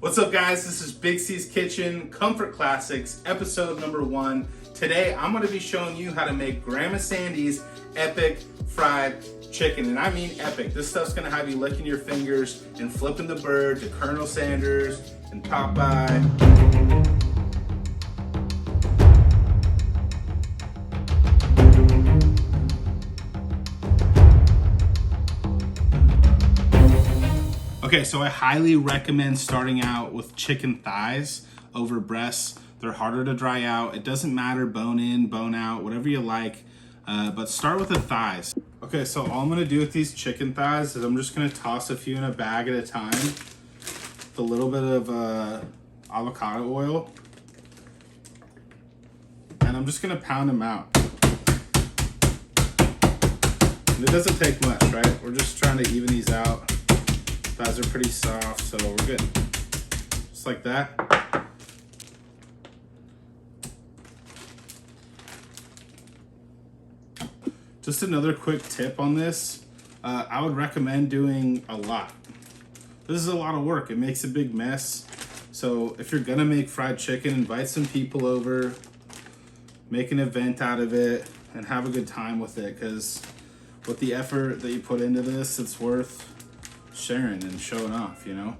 What's up, guys? This is Big C's Kitchen, Comfort Classics, episode number 1. Today, I'm gonna be showing you how to make Grandma Sandy's epic fried chicken. And I mean epic. This stuff's gonna have you licking your fingers and flipping the bird to Colonel Sanders and Popeye. Okay, so I highly recommend starting out with chicken thighs over breasts. They're harder to dry out. It doesn't matter, bone in, bone out, whatever you like, but start with the thighs. Okay, so all I'm gonna do with these chicken thighs is I'm just gonna toss a few in a bag at a time with a little bit of avocado oil. And I'm just gonna pound them out. And it doesn't take much, right? We're just trying to even these out. Thighs are pretty soft, so we're good. Just like that. Just another quick tip on this. I would recommend doing a lot. This is a lot of work. It makes a big mess. So if you're gonna make fried chicken, invite some people over, make an event out of it, and have a good time with it, because with the effort that you put into this, it's worth sharing and showing off, you know?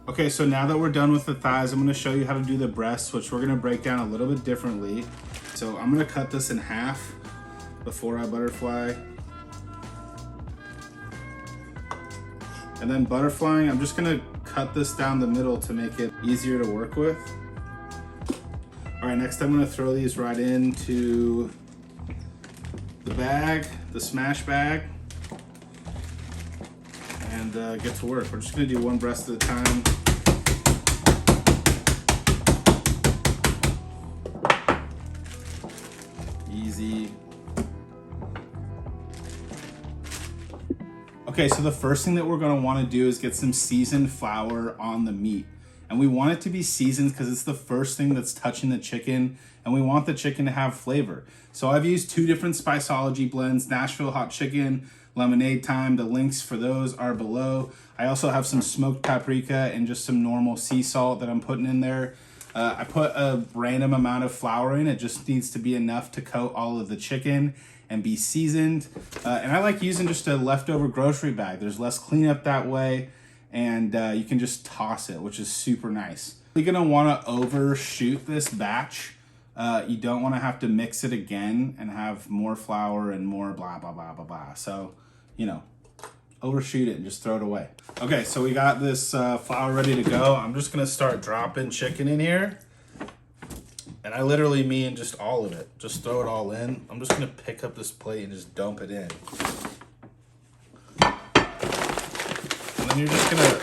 Okay, so now that we're done with the thighs, I'm gonna show you how to do the breasts, which we're gonna break down a little bit differently. So I'm gonna cut this in half before I butterfly. And then butterflying, I'm just gonna cut this down the middle to make it easier to work with. All right, next I'm gonna throw these right into the bag, the smash bag, and get to work. We're just gonna do one breast at a time. Easy. Okay, so the first thing that we're gonna wanna do is get some seasoned flour on the meat. And we want it to be seasoned because it's the first thing that's touching the chicken, and we want the chicken to have flavor. So I've used 2 different Spiceology blends, Nashville hot chicken, lemonade time. The links for those are below. I also have some smoked paprika and just some normal sea salt that I'm putting in there. I put a random amount of flour in. It just needs to be enough to coat all of the chicken and be seasoned. And I like using just a leftover grocery bag. There's less cleanup that way, and you can just toss it, which is super nice. You're gonna wanna overshoot this batch. You don't wanna have to mix it again and have more flour and more blah, blah, blah, blah, blah. So, you know, overshoot it and just throw it away. Okay, so we got this flour ready to go. I'm just gonna start dropping chicken in here. And I literally mean just all of it. Just throw it all in. I'm just gonna pick up this plate and just dump it in. And then you're just gonna...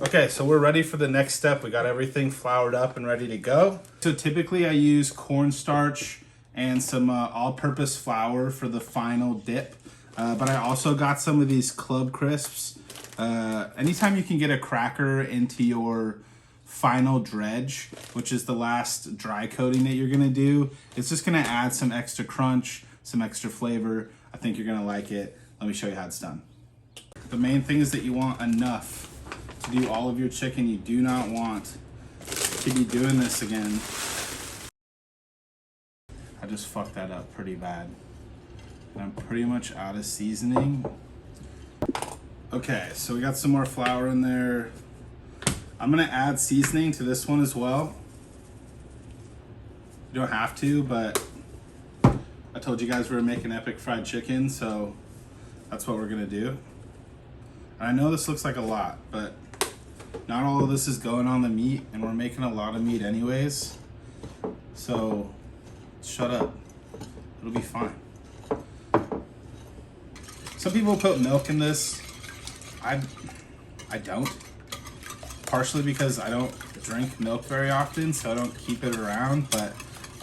Okay, so we're ready for the next step. We got everything floured up and ready to go. So typically I use cornstarch and some all-purpose flour for the final dip. But I also got some of these Club Crisps. Anytime you can get a cracker into your final dredge, which is the last dry coating that you're gonna do, it's just gonna add some extra crunch, some extra flavor. I think you're gonna like it. Let me show you how it's done. The main thing is that you want enough to do all of your chicken. You do not want to be doing this again. I just fucked that up pretty bad. And I'm pretty much out of seasoning. Okay, so we got some more flour in there. I'm gonna add seasoning to this one as well. You don't have to, but I told you guys we were making epic fried chicken, so that's what we're gonna do. And I know this looks like a lot, but not all of this is going on the meat, and we're making a lot of meat anyways. So shut up, it'll be fine. Some people put milk in this. I don't. Partially because I don't drink milk very often, so I don't keep it around, but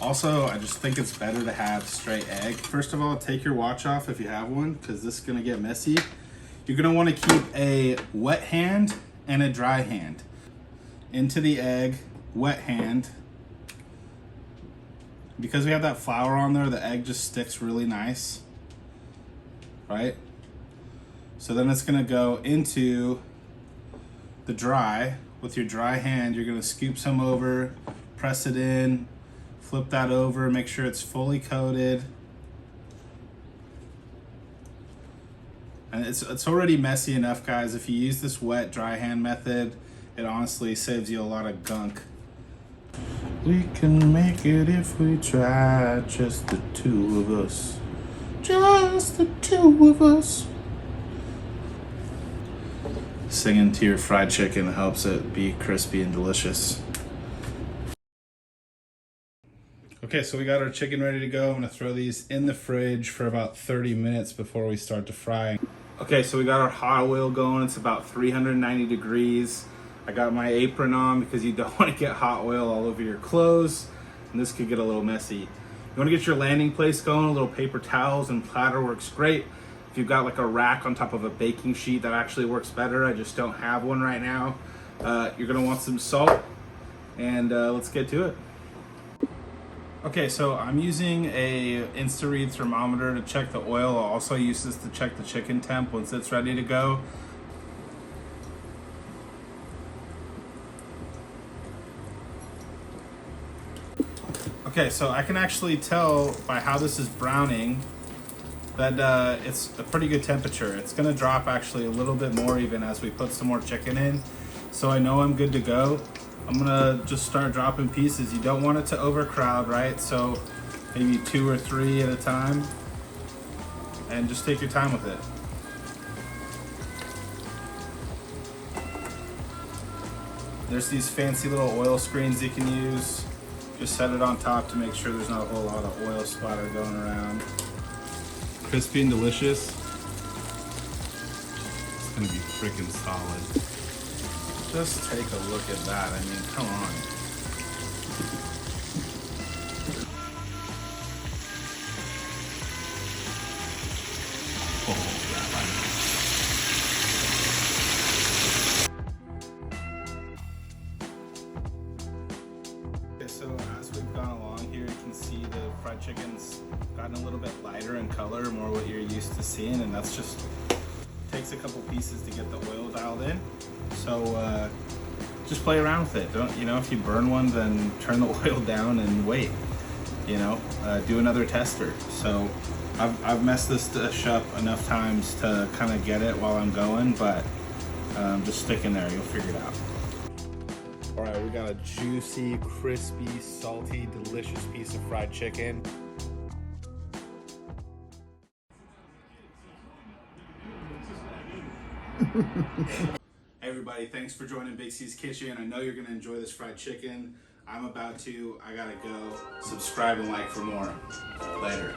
also I just think it's better to have straight egg. First of all, take your watch off if you have one, because this is gonna get messy. You're gonna wanna keep a wet hand and a dry hand. Into the egg, wet hand. Because we have that flour on there, the egg just sticks really nice, right? So then it's gonna go into the dry. With your dry hand, you're gonna scoop some over, press it in, flip that over, make sure it's fully coated. And it's already messy enough, guys. If you use this wet dry hand method, it honestly saves you a lot of gunk. We can make it if we try, just the two of us. Just the two of us. Singing to your fried chicken helps it be crispy and delicious. Okay, so we got our chicken ready to go. I'm gonna throw these in the fridge for about 30 minutes before we start to fry. Okay, so we got our hot oil going. It's about 390 degrees. I got my apron on because you don't want to get hot oil all over your clothes, and this could get a little messy. You want to get your landing place going. A little paper towels and platter works great. If you've got like a rack on top of a baking sheet, that actually works better. I just don't have one right now. You're gonna want some salt, and let's get to it. Okay, so I'm using a Insta-read Thermometer to check the oil. I'll also use this to check the chicken temp once it's ready to go. Okay, so I can actually tell by how this is browning that it's a pretty good temperature. It's gonna drop actually a little bit more even as we put some more chicken in. So I know I'm good to go. I'm gonna just start dropping pieces. You don't want it to overcrowd, right? So maybe 2 or 3 at a time, and just take your time with it. There's these fancy little oil screens you can use. Just set it on top to make sure there's not a whole lot of oil splatter going around. Crispy and delicious. It's gonna be freaking solid. Just take a look at that. I mean, come on. Okay, so as we've gone along here, you can see the fried chicken's gotten a little bit lighter in color, more what you're used to seeing, and that's just takes a couple pieces to get the oil dialed in. So just play around with it. Don't, you know, if you burn one, then turn the oil down and wait. You know, do another tester. So I've messed this dish up enough times to kind of get it while I'm going, but just stick in there, you'll figure it out. All right, we got a juicy, crispy, salty, delicious piece of fried chicken. Hey everybody, thanks for joining Big C's Kitchen. I know you're gonna enjoy this fried chicken. I'm about to. I gotta go. Subscribe and like for more. Later.